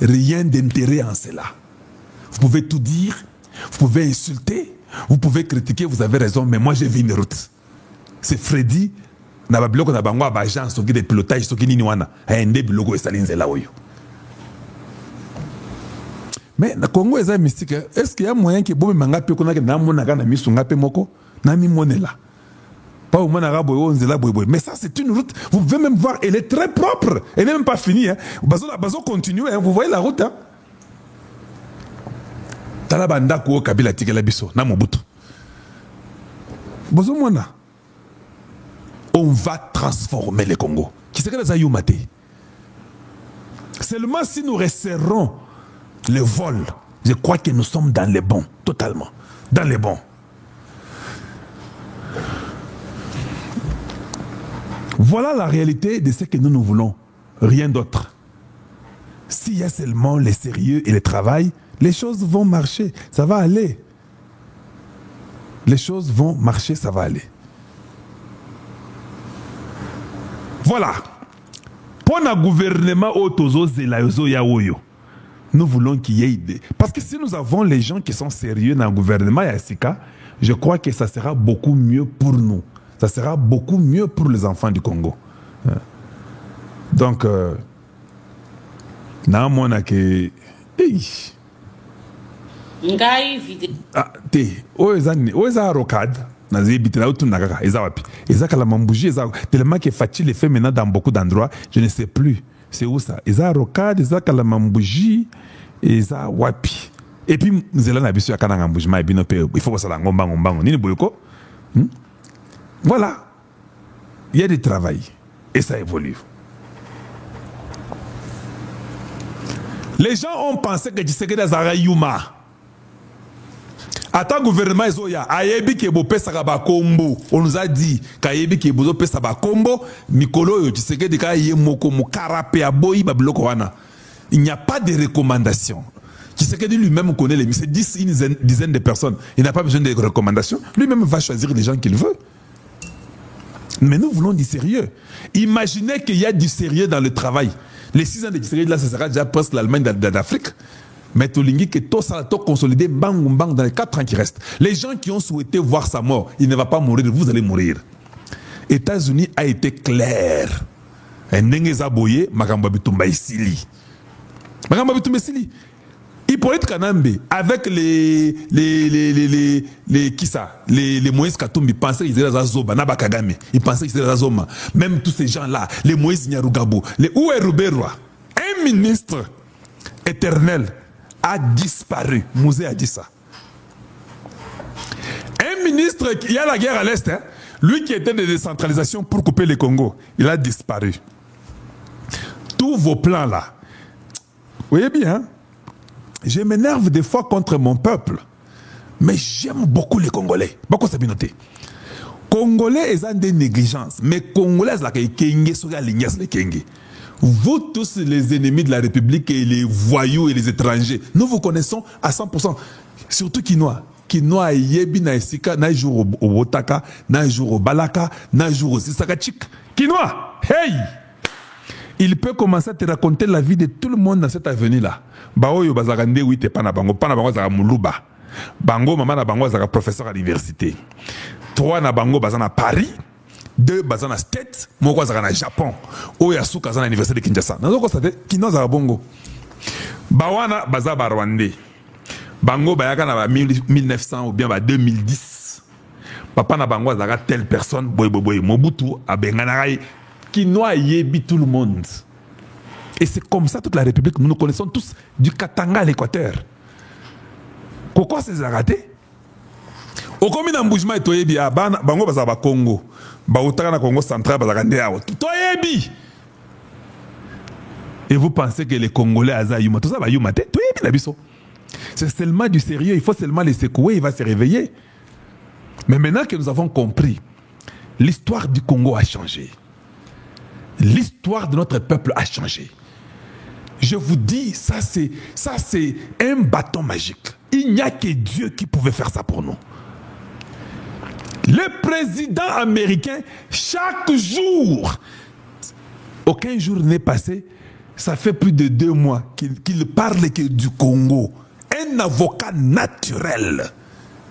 Rien d'intérêt en cela. Vous pouvez tout dire, vous pouvez insulter, vous pouvez critiquer, vous avez raison, mais moi j'ai vu une route. C'est Freddy, na ba biloko na bango abagence soki de pilotage soki nini wana, ende biloko esalinze la oyo. Mais na Congo est mystique. Est-ce qu'il y a moyen que bon manga pe kona ke na mona kana misunga pe moko na mi monela. Pas au mona rabo onzela boy. Mais ça c'est une route, vous pouvez même voir, elle est très propre. Elle n'est même pas finie hein. Bazo continue hein. Vous voyez la route hein. Tala banda ko Kabila tikela biso na Mobutu. Bazo mona. On va transformer le Congo. Qui c'est que les ayumate? Seulement si nous resserrons le vol, je crois que nous sommes dans les bons, totalement. Dans les bons. Voilà la réalité de ce que nous voulons. Rien d'autre. S'il y a seulement le sérieux et le travail, les choses vont marcher. Ça va aller. Les choses vont marcher, ça va aller. Voilà. Pour un gouvernement autozo zelayozo yaoyo, nous voulons qu'il y ait des... Parce que si nous avons les gens qui sont sérieux dans le gouvernement Yassika, je crois que ça sera beaucoup mieux pour nous. Ça sera beaucoup mieux pour les enfants du Congo. Donc, na mona ke... Ah, te, oeza rocade. Tellement que Fatih le fait maintenant dans beaucoup d'endroits, je ne sais plus. C'est où ça? Eza rocade, eza kalamambouji, eza wapi. Et puis, Zélan a bisu akana ngambouji, il faut que ça l'angombango. Nini boyoko? Voilà. Il y a du travail. Et ça évolue. Les gens ont pensé que Tshisekedi azara Yuma. Attends, gouvernement Ezoya, Ayebi Kebo Pesaraba Kombo. On nous a dit qu'Ayebi Kebo Pesaba Kombo, Mikolo, Tshisekedi Kaye Moko Mukarape Aboyi Babiloko Wana. Il n'y a pas de recommandations. Tshisekedi lui-même connaît les c'est 10, une dizaine de personnes. Il n'a pas besoin de recommandations. Lui-même va choisir les gens qu'il veut. Mais nous voulons du sérieux. Imaginez qu'il y a du sérieux dans le travail. Les 6 ans de Tshisekedi là, ce sera déjà presque l'Allemagne d'Afrique. Mais Tolingi que tout ça tout consolidé bang bang dans les 4 ans qui restent. Les gens qui ont souhaité voir sa mort, il ne va pas mourir, vous allez mourir. États-Unis a été clair. Ndengeza boye Makamba Bitumba Isili. Makamba Bitumba Isili. Hippolyte Kanambe avec les qui ça, les Moïse Katumbi pensaient qu'ils étaient Zazoba, Naba Kagame, ils pensaient qu'ils étaient Zazoma. Même tous ces gens-là, les Moïse Nyarugabo, les Oueruberwa, un ministre éternel a disparu. Mouzé a dit ça. Un ministre, il y a la guerre à l'Est, hein, lui qui était de décentralisation pour couper le Congo, il a disparu. Tous vos plans là, vous voyez bien, hein? Je m'énerve des fois contre mon peuple, mais j'aime beaucoup les Congolais. Beaucoup ça bien noté. Congolais, ils ont des négligences, mais Congolais, là, vous tous les ennemis de la République et les voyous et les étrangers, nous vous connaissons à 100%. Surtout Kinois. Kinois, Yebi, Naïsika, Naïjour au Botaka, Naïjour au Balaka, Naïjour au Sisakachik. Kinois, hey! Il peut commencer à te raconter la vie de tout le monde dans cette avenue-là. Baoyo bazarande oui te pana bango zara muluba. Bango maman na bango zara professeur à l'université. 3 na bango bazana Paris, 2 bazana State, moko zara na Japon. Oya suka zana l'université de Kinshasa. Nazoko sate kino zara bongo. Bawana bazaba Rwandais. Bango bayaka na 1900 ou bien 2010. Papa na bango zara telle personne boy Mobutu abenganaraï. Qui noie tout le monde. Et c'est comme ça toute la République. Nous nous connaissons tous du Katanga à l'Équateur. Pourquoi c'est raté? Au commun d'embougement et toyebi à Bango Bazaba Congo. Baoutana Congo central Bazagande Ao. Toyebi. Et vous pensez que les Congolais Azayuma, tout ça va yumate? Toyebi Nabiso. C'est seulement du sérieux. Il faut seulement les secouer. Il va se réveiller. Mais maintenant que nous avons compris, l'histoire du Congo a changé. L'histoire de notre peuple a changé. Je vous dis, ça c'est un bâton magique. Il n'y a que Dieu qui pouvait faire ça pour nous. Le président américain, chaque jour, aucun jour n'est passé ça fait plus de 2 mois qu'il parle que du Congo. Un avocat naturel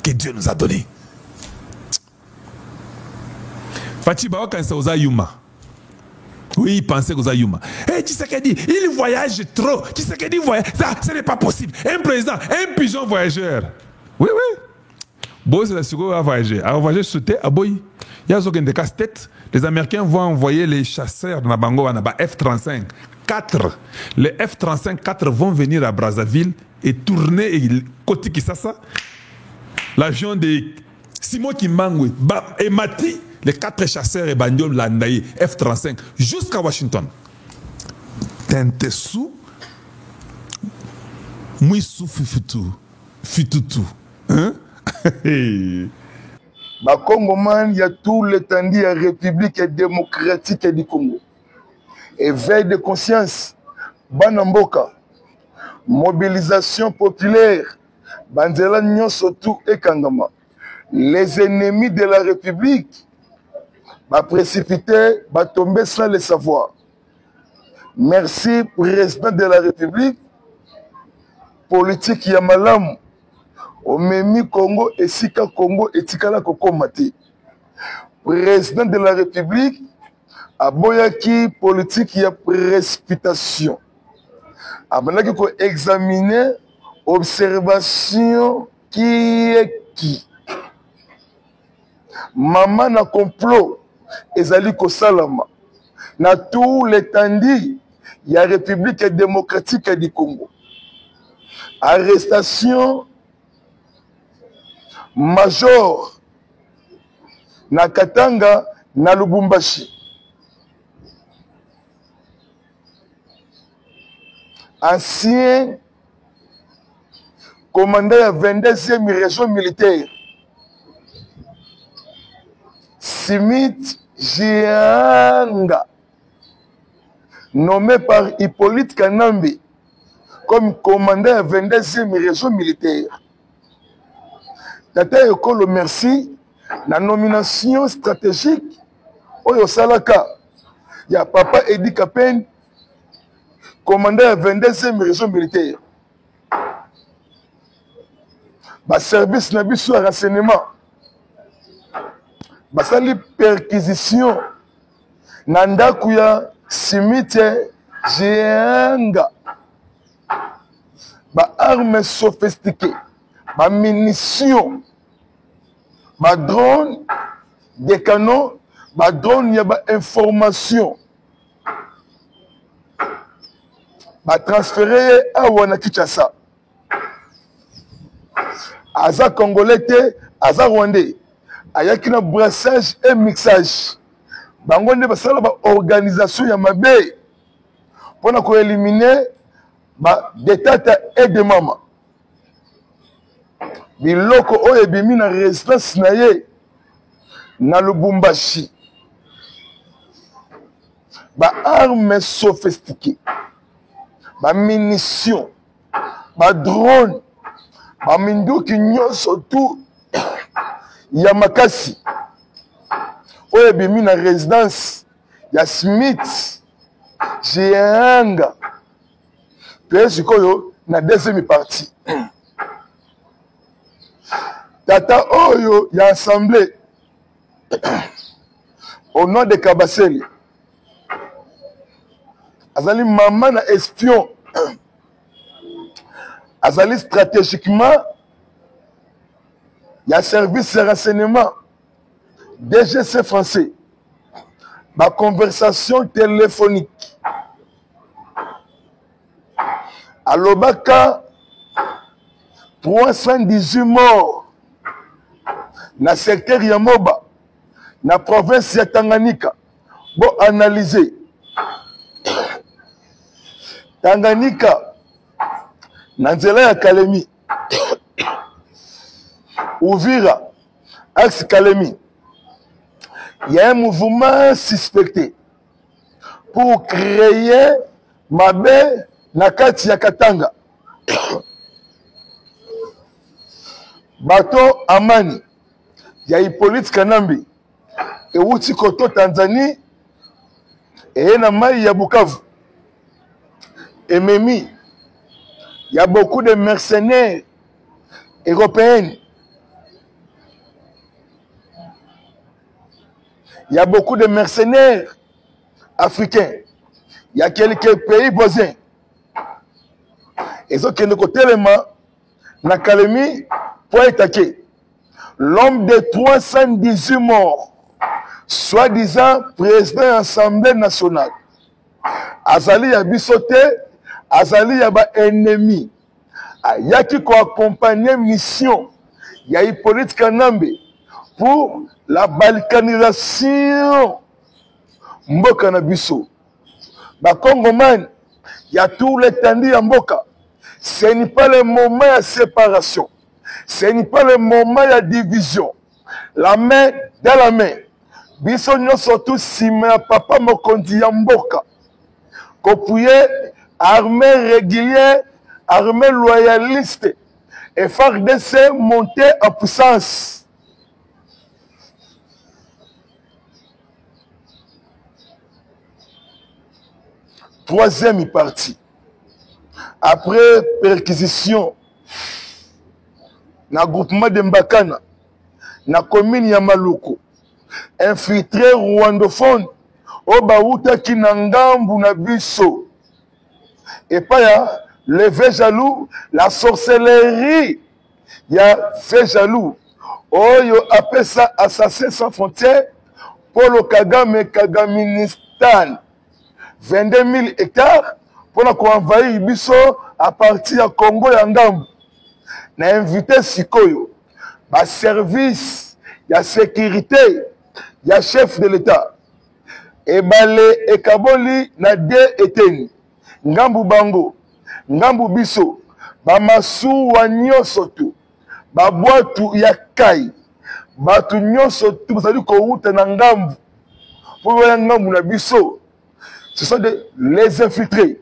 que Dieu nous a donné. Fachi Bawa quand c'est aux Ayuma. Oui, il pensait aux Ayuma. Eh, Tshisekedi, il voyage trop. Tshisekedi voyage. Ça, ce n'est pas possible. Un président, un pigeon voyageur. Oui, oui. Bon, c'est la seconde à voyager. À voyager sur terre, à Boy. Il y a des casse-tête. Les Américains vont envoyer les chasseurs de Nabango, F-35. 4. Les F-35, 4 vont venir à Brazzaville et tourner côté Kisasa. L'avion de Simon Kimangwe et Mati, les 4 chasseurs et Bandiom Landaye, F-35, jusqu'à Washington. Tentessou, Mouissou Fitutu. Hein? Ma Congoman, il y a tout l'étendue de la République démocratique du Congo. Éveil de conscience, Banamboka, mobilisation populaire, Banzela Nyon surtout et Kangama. Les ennemis de la République va précipiter, va tomber sans le savoir. Merci, président de la République, politique Yamalam, Omemi Congo et Sika Congo et Tikala Kokomati. Président de la République, Aboyaki, politique y a précipitation. Abanaki ko examiner, observation, qui est qui. Maman na complot, ezali ko salama. Na tout l'étendue, il y a République démocratique du Congo. Arrestation, major, na Katanga, na Lubumbashi. Ancien commandant de la 22e région militaire, Simit Jianga, nommé par Hippolyte Kanambi comme commandant de la 22e région militaire. Tata Yokolo merci, la nomination stratégique, Oyo Salaka, il y a Papa Edi Kapen, commandant de la 22e région militaire. Ba service na biso à renseignement. Ba sali perquisition. Nanda kuya Simite Jianga. Ba armes sophistiquées. Ba munitions. Ba drone, des canons. Ba drone y a ba information. Ba transféré à Wana-Kinshasa. Aza Congolais, Aza Rwandais. Ayaki na brassage et mixage. Bango ne basala ba organisation ya mabe. Pona ko éliminer ba de tata et de mama. Biloko oyo ebimi na résidence na ye na Lubumbashi. Ba armes sophistiquées. Ba munitions, ba drone, ba minduki nyonso tout ya makasi. Oyo bimi na résidence ya Smith Jianga. Puis sikoyo na deuxième partie. Tata oyo ya assemblée au nom de Kabaseli. Azali maman na espion. Azali stratégiquement, il y a service de renseignement, DGC français, ma conversation téléphonique. À l'Obaka, 318 morts dans le secteur Yamoba, dans la province de Tanganyika. Bon, analyser. Tanganyika, Nanzela ya Kalemi, Uvira, Axe Kalemi, il y a un mouvement suspecté pour créer Mabe Nakati ya Katanga. Bato Amani, il y a Hippolyte Kanambi, et Uti Koto Tanzanie, et Namai ya Bukavu. MMI. Il y a beaucoup de mercenaires européens. Il y a beaucoup de mercenaires africains. Il y a quelques pays voisins. Et ce qui est de côté, na Kalemi, pour attaquer. L'homme de 318 morts, soi-disant président de l'Assemblée nationale. Azali ya bisote, Azali ya ba ennemi. Yaki ko accompagner mission. Ya Hippolyte Kanambe pour la balkanisation. Mboka na biso. Ba Congoman, il y a tout l'étendue en Mboka. Ce n'est pas le moment de séparation. Ce n'est pas le moment de division. La main dans la main. Biso nyo surtout si ma papa mokondi ya Mboka. Kopouye armée régulière, armée loyaliste et FARDC monter en puissance. Troisième partie. Après perquisition, na groupement de Mbakana, na commune ya Maluku, infiltré rwandophone, Obaouta ki na ngambu na biso. Et pas ya, le fait jaloux, la sorcellerie, ya fait jaloux. Oyo appelle ça assassin sans frontières, Polo Kagame Kagaministan. 22 000 hectares pour envahir biso à partir du Congo et Ngambu. Na invité Sikoyo, ba service, ya sécurité, ya chef de l'État. Et balé et kaboli na de eteni. Ngambu bango, Ngambu biso, ba masu wa nyoso tu, ba boatu ya kai, ba tu nyoso tu, ba sali ko uta na Ngambu. Pour ya Ngambu na biso. Ce sont les infiltrés.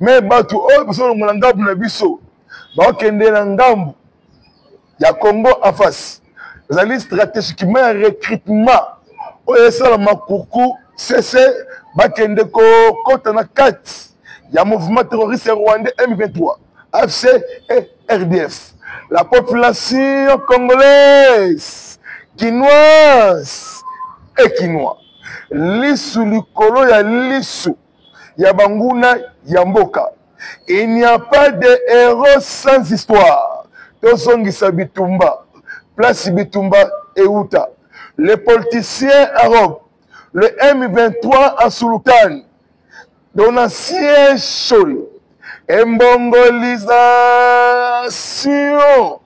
Mais batu oh parce que mon Ngambu na biso. Ba okende na Ngambu. Ya Congo en face. Vous allez stratégiquement un recrutement. Oye sala makuku cessé ba kende ko kota na 4. Ya mouvement terroriste rwandais M23, AFC et RDF. La population congolaise, quinoise et quinois. Lisu likolo ya lisu, ya banguna ya mboka. Il n'y a pas de héros sans histoire. Tozongisa Bitumba, place Bitumba et Outa. Les politiciens arabes, le M23 en Sultan, Donatien Chol, emmongolisation,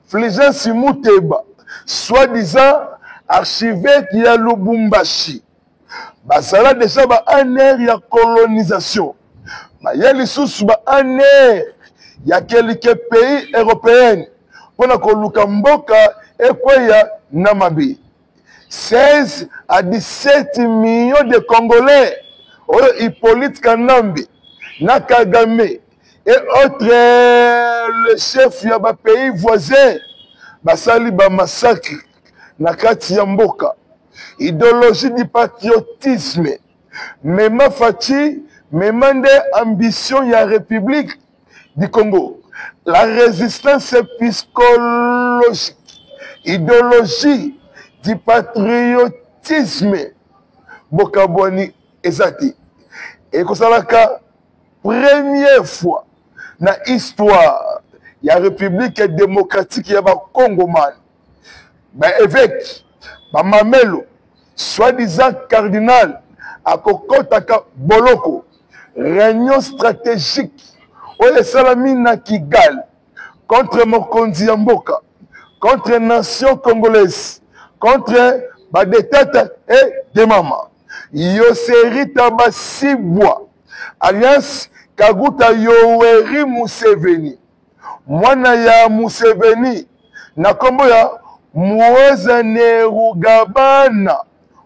Fulgence Muteba, soi-disant archevêque ya Lubumbashi. Basala déjà ba aner ya colonisation. Ba yeli sous ba aner ya quelques pays européens. Pona koluka mboka ekweya namabi. 16 à 17 millions de Congolais. Hippolyte Kanambe, Nakagame et autres, le chef ya ba pays voisins, basali ba massacre, nakati ya mboka. Idéologie du patriotisme, même Fati, même des ambitions ya République du Congo. La résistance psychologique, idéologie du patriotisme, Bokabwani ezati. Et que ça la première fois dans l'histoire de la République démocratique ya ba Congo man. Ba évêque, ba Mamelo, soi-disant cardinal, à Kokotaka Boloko, réunion stratégique, Oye Salami na Kigali, contre Mokonzi ya Mboka, contre nation congolaise, contre ba des têtes et des mamans. Yoseri Tabasibwa, alliance Kaguta Yoweri Museveni, mwana ya Museveni, na kombo ya Muweza Nerugabana,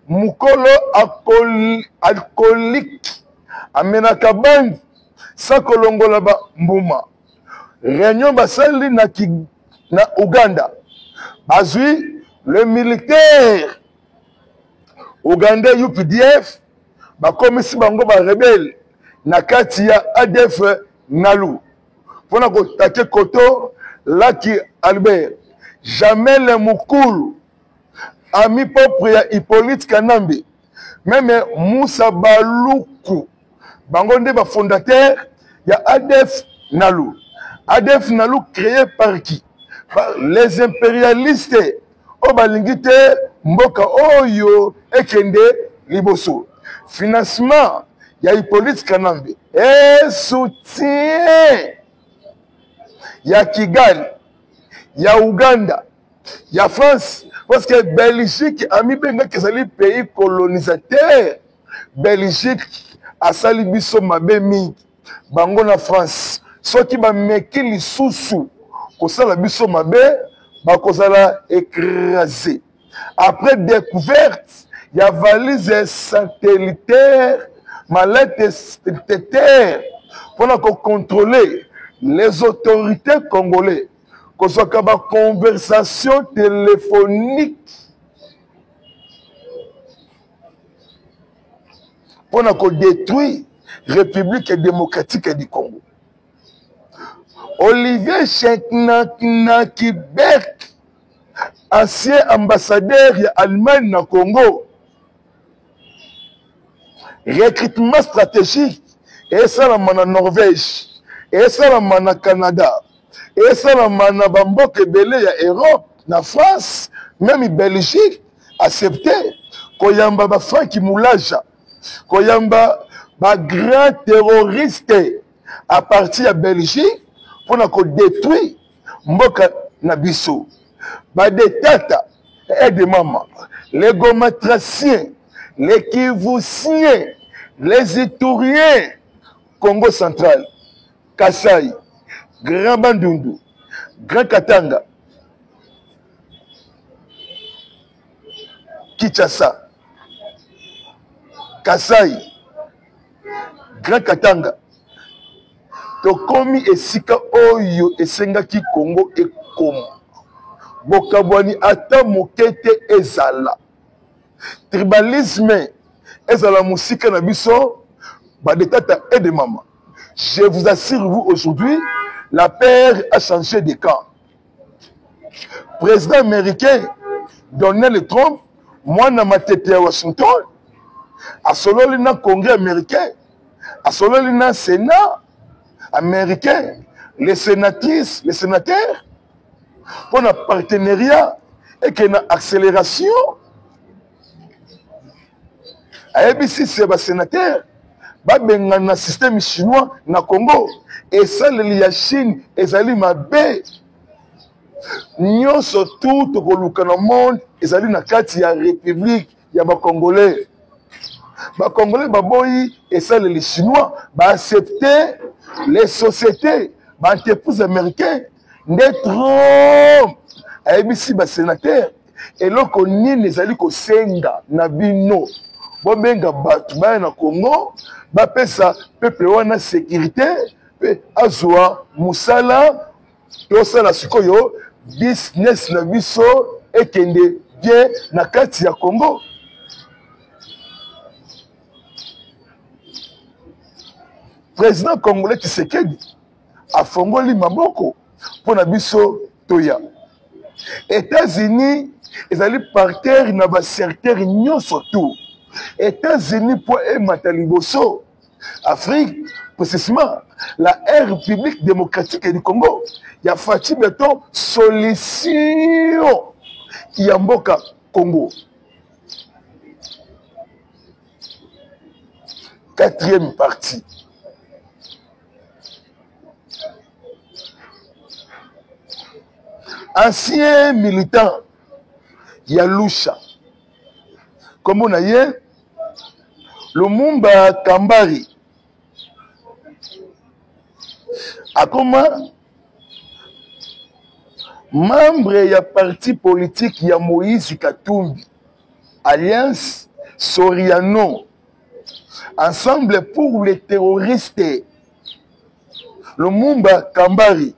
mukolo alcoolique, amena kabangi, sakolongola ba mbuma. Réunion basali na Uganda, bazui le militaire Ougandais UPDF, ba komisi bango ba rebelle nakati ya ADF Nalu. Pona ko take koto Laki Albert, Jamel Mukulu, ami propre ya Hippolyte Kanambe, même Moussa Baloukou, bango nde ba fondateur ya ADF Nalu. ADF Nalu créé par qui? Par les impérialistes. Obalingite mboka oyo ekende liboso. Financement ya Hippolyte Kanambe et soutien ya Kigali, ya Uganda, ya France, parce que Belgique a mis benga kezali pays colonisateur. Belgique a sali biso mabe mingi. Bango na France, soki ba meki lisusu kosala biso mabe, ba kozala écrasé. Après découverte, il y a valise satellitaire, mallette satellitaire, pour contrôler les autorités congolaises. Qu'on soit capable de conversation téléphonique pour détruire la République démocratique du Congo. Olivier Chenknakibek, ancien ambassadeur de l'Allemagne dans le Congo, recrutement stratégique, et ça la Norvège, et ça la Canada, et ça la Bamboke Belé ya Europe, na France, même Belgique, accepté, koyamba ba Franck Moulaja, koyamba ba grand terroriste à partir de Belgique, pour détruire Mboka Nabiso. Ba des tata et des mamans, les gomatraciens, les kivoussiens, les Ituriens, Congo central, Kasaï, Grand Bandundu, Grand Katanga, Kinshasa, Kasaï, Grand Katanga, Tokomi esika oyo esengaki Congo ekomo. Bokabwani ata mokete ezala. Tribalisme ezala musika na biso ba de tata et de maman. Je vous assure vous aujourd'hui, la paix a changé de camp. Président américain Donald Trump, moi na matete à Washington, a solo lina Congrès américain, a solo lina Sénat américain, les sénatrices, les sénateurs, pour un partenariat et qu'il y a une accélération. A ABC, c'est un sénateur, il y a un système chinois na Congo, et ça, il y a Chine, et ça, il y a nous surtout, dans le monde, et ça, il y a la République, il y a les Congolais. Les Congolais, et ça, les Chinois, accepter les sociétés, les entreprises américaines, Trump, ABC, les sénateurs, et là, on a les alliés qui senga, Nabino, Bobenga Batouba na Congo, Bapesa, peuple wana sécurité, Azwa, Moussala, Tosala Sukoyo, business na biso, et kende bien na kati ya Congo. Président congolais Tshisekedi a fongoli maboko pour na biso toya. États-Unis, ils allaient partir na ba secteur nyonso tout. États-Unis pour Mataliboso, Afrique, précisément la République démocratique du Congo. Il y a Fatih Beton, solution Yamboka Congo. Quatrième partie. Ancien militant, Yalusha. Comme on a dit, Lumumba Kambari. A comment membre ya parti politique ya Moïse Katumbi, Alliance Soriano, Ensemble pour les terroristes. Lumumba Kambari.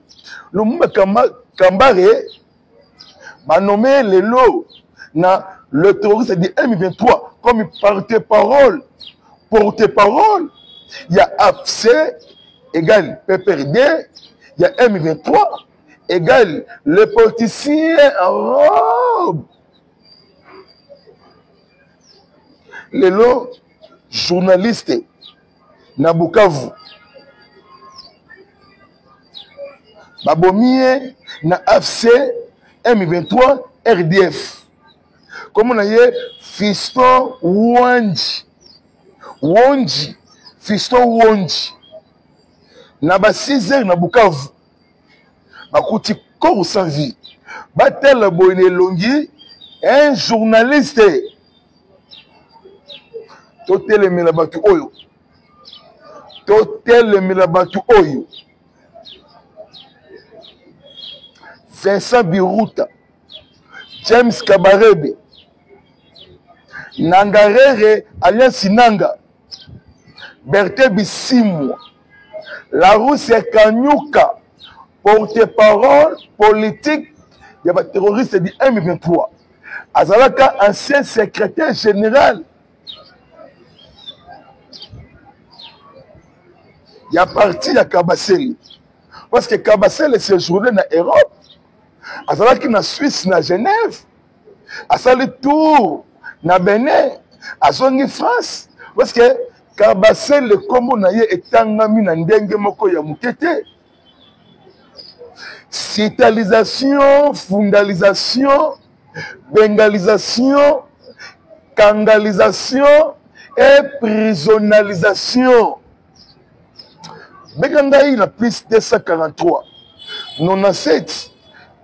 Lumumba Kambari m'a nommé le lot na le terroriste de M23 comme porte-parole il y a AFC égale PPRD, il y a M23 égale les politiciens en robe. Les lots journalistes na Bukavu babomie na AFC M23 RDF. Comme on a dit, Fiston Wonji, Fiston Wonji, na ba 6 heures na Bukavu, ba kouti corps sans vie, ba tel boine longi, un journaliste, totel milabatu oyo, Vincent Biruta, James Kabarebe, Nangarere Alliance Nanga, Berthe Bisimwa, la Russie Kanyuka, porte-parole politique, il y a des terroristes du M23. Azalaka, ancien secrétaire général. Il y a parti à Kabasele. Parce que Kabasele séjourné dans l'Europe. Azalaki na Suisse, na Genève. Azali tour na Benin. Azongi France. Parce que Kabasele kombo na ye etangami na ndenge moko ya mukete. Citalisation, fundalisation, bengalisation, kangalisation et prisonnalisation. Begangaï la plus 243, 97,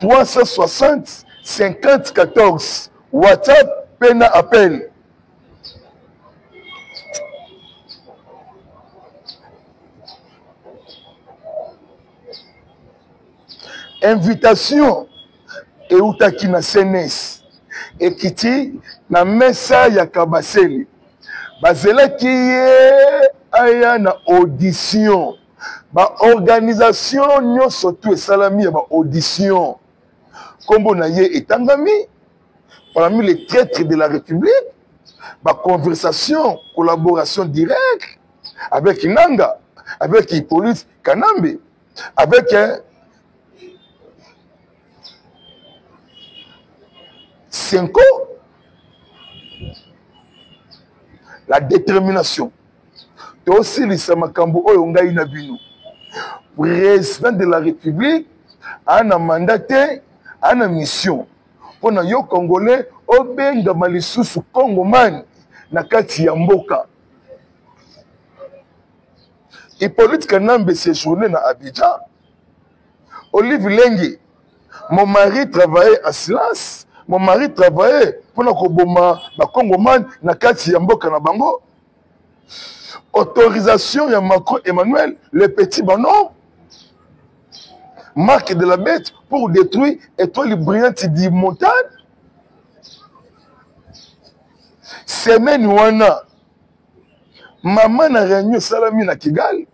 360, 50, 14. WhatsApp, pena appel. Invitation et outaki na CNS et kiti na mesa ya Kabasele. Bazela ki aya na audition. Ba organisation nyo surtout salami ba audition. Kombo na ye etangami parmi les traîtres de la République. Ba conversation, collaboration directe avec Nanga, avec Hippolyte Kanambe, avec Senko, la détermination. Et aussi les Samakambo Oyongaï Nabino. Président de la République a un mandaté, a une mission. Pour les Congolais, au benga malisusu Congoman, na kati ya mboka. Hippolyte Kanambe séjourné na Abidjan. Olive Lengi, mon mari travaillait en silence. Mon mari travaillait pour na koboma ba Congoman na kati ya mboka na bango. Autorisation ya Macron Emmanuel, le petit bonhomme. Marque de la bête pour détruire étoile brillante du montagne. Semaine wana, maman na réunion salami na Kigali,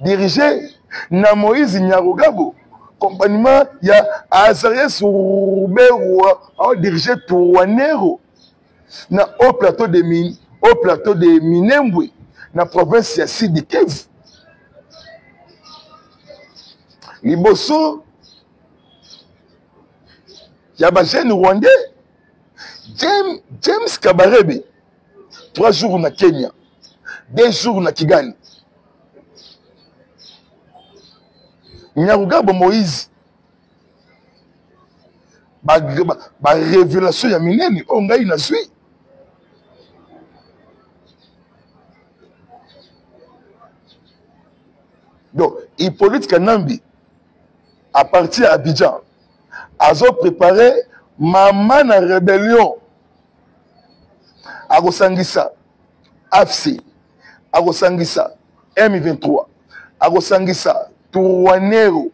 dirigé na Moïse Nyarugabo, compagnement ya Azarias Rouberoua, dirigé Touanero, na au plateau de Minembwe, na province ya Sidi Kivu. Liboso ya ba jeune rwandais James Kabarebe 3 jours na Kenya, 2 jours na Kigali. Nyarugabo Moïse ba révélation ya minene o ngai na sui. Donc Hippolyte Kanambi à partir d'Abidjan, ils ont préparé maman na rébellion. Agosangisa, AFC, Agosangisa, M23, Agosangisa, Touanero.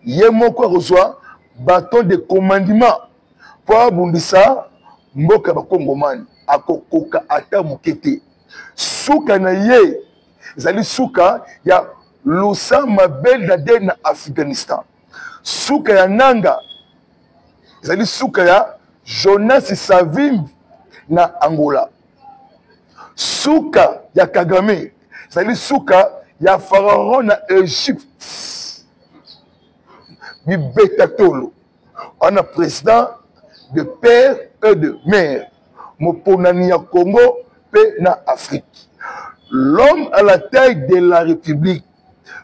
Yemoko reçoit bâton de commandement pour abundisa mboka ba Kongomani akokoka ata mukete. Suka na ye, zali suka ya Loussa Mabel Dade na Afghanistan. Suka ya Nanga. Zali suka ya Jonas Savimbi na Angola. Suka ya Kagame. ezali suka ya pharaon na Égypte bibeta tolo on a président de père et de mère moponani ya Congo pe na Afrique. L'homme à la taille de la République,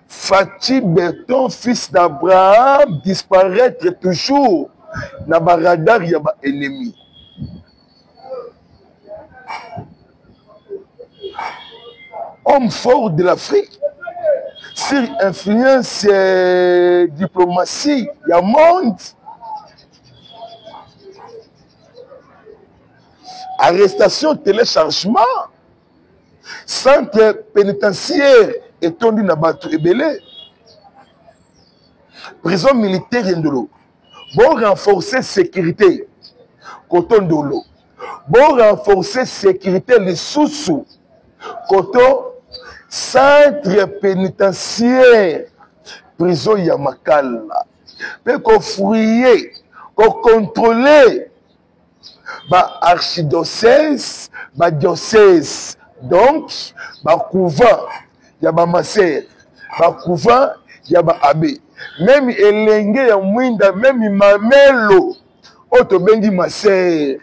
Fathi Berton, fils d'Abraham, disparaître toujours na baradar ya ba ennemi. Homme fort de l'Afrique, sur influence diplomatie ya monde, arrestation, téléchargement, centre pénitentiaire étendu na bato ebele, prison militaire Ndolo, bon renforcer sécurité, Coton Ndolo, bon renforcer sécurité les sous-sous, Coton, centre pénitentiaire, prison Yamakala, mais qu'on fouiller, qu'on contrôler, ba archidiocèse, ba diocèse, donc, ba couvent, ya ba maser, ba couvent, ya ba abbé. Même elenge ya mwinda, même mamelo, oto bengi maser.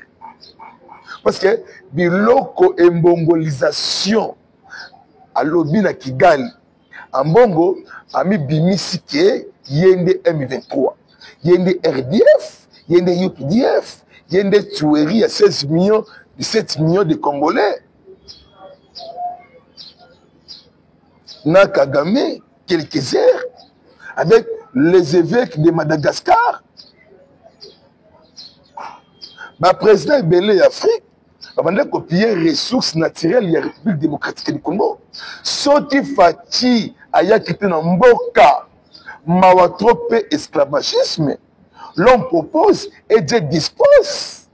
Parce que, biloko embongolisation, alobi na Kigali, ambongo, ami bimisi ke, yende M23, yende RDF, yende UPDF, yende tuerie à 16 millions, 17 millions de Congolais. Na Kagame, quelques heures, avec les évêques de Madagascar, le président Belé Afrique, on a copié les ressources naturelles de la République démocratique du Congo. Soti Fathi aya quitté dans Mboka, mawatrope esclavagisme, l'homme propose et Dieu dispose.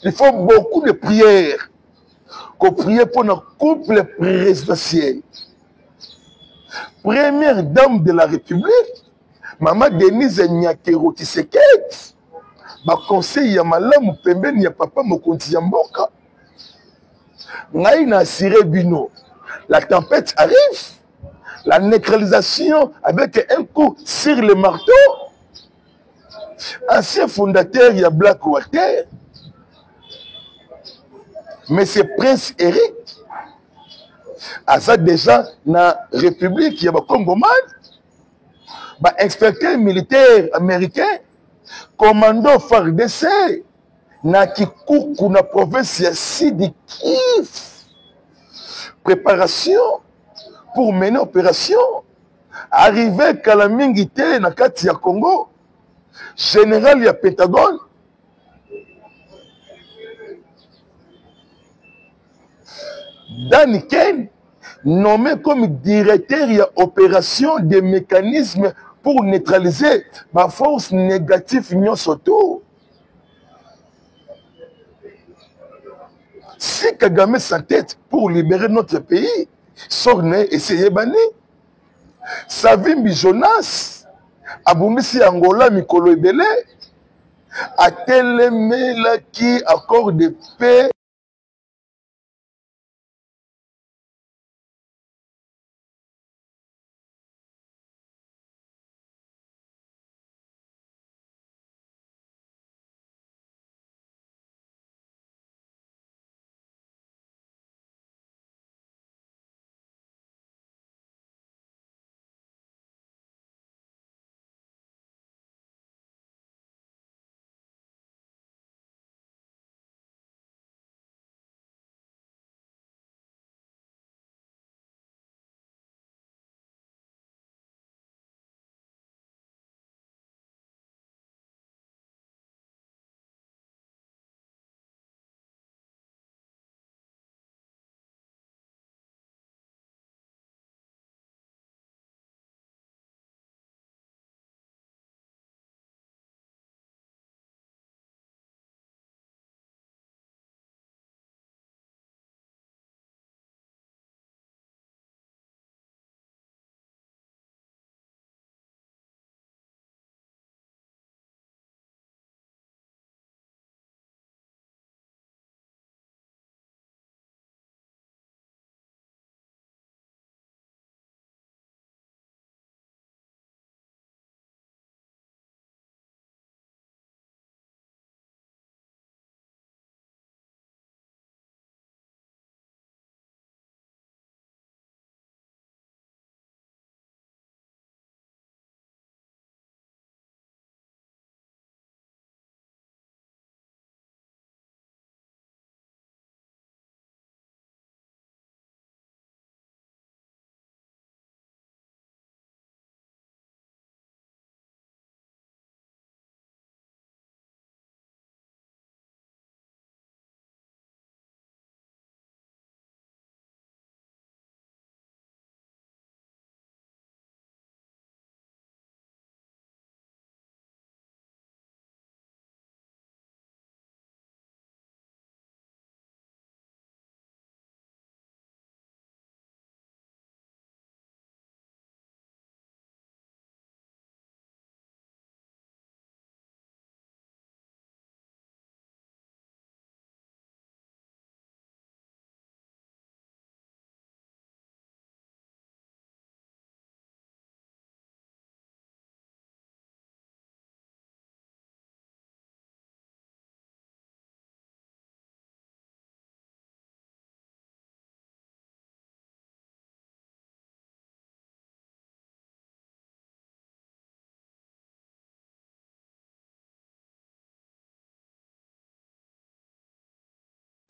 Il faut beaucoup de prières. Qu'on prie pour notre couple présidentiel. Première dame de la République, Maman Denise Nyakero Tshisekedi, ma conseil ya malamu pembeni ya papa mokonzi ya mboka. Ngai na assuré bino, la tempête arrive, la neutralisation avec un coup sur le marteau. Ancien fondateur ya Black Water, mais c'est Prince Eric, Asa déjà na République ya ba Congoman, ba inspecteur militaire américain, commando FARDC, na Kikuku na province ya Sidi Kivu. Préparation pour mener opération. Arrivé Kalamingite na kati ya Congo, général ya Pentagone, Danny Ken, nommé comme directeur de l'opération des mécanismes pour neutraliser ma force négative union surtout. Si Kagame s'entête pour libérer notre pays, Sorné et Seyebani, Savimbi Jonas, Aboumisi Angola Mikolo Ebele, a télémé qui accord de paix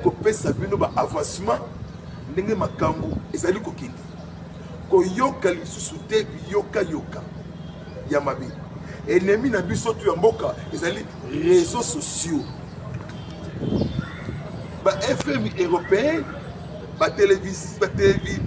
kopesa bino ba avancement ndenge makambo ezali kokende koyoka lisusu te yoka ya mabe ennemi na biso tu ya mboka ezali réseaux sociaux ba FM européen ba télévision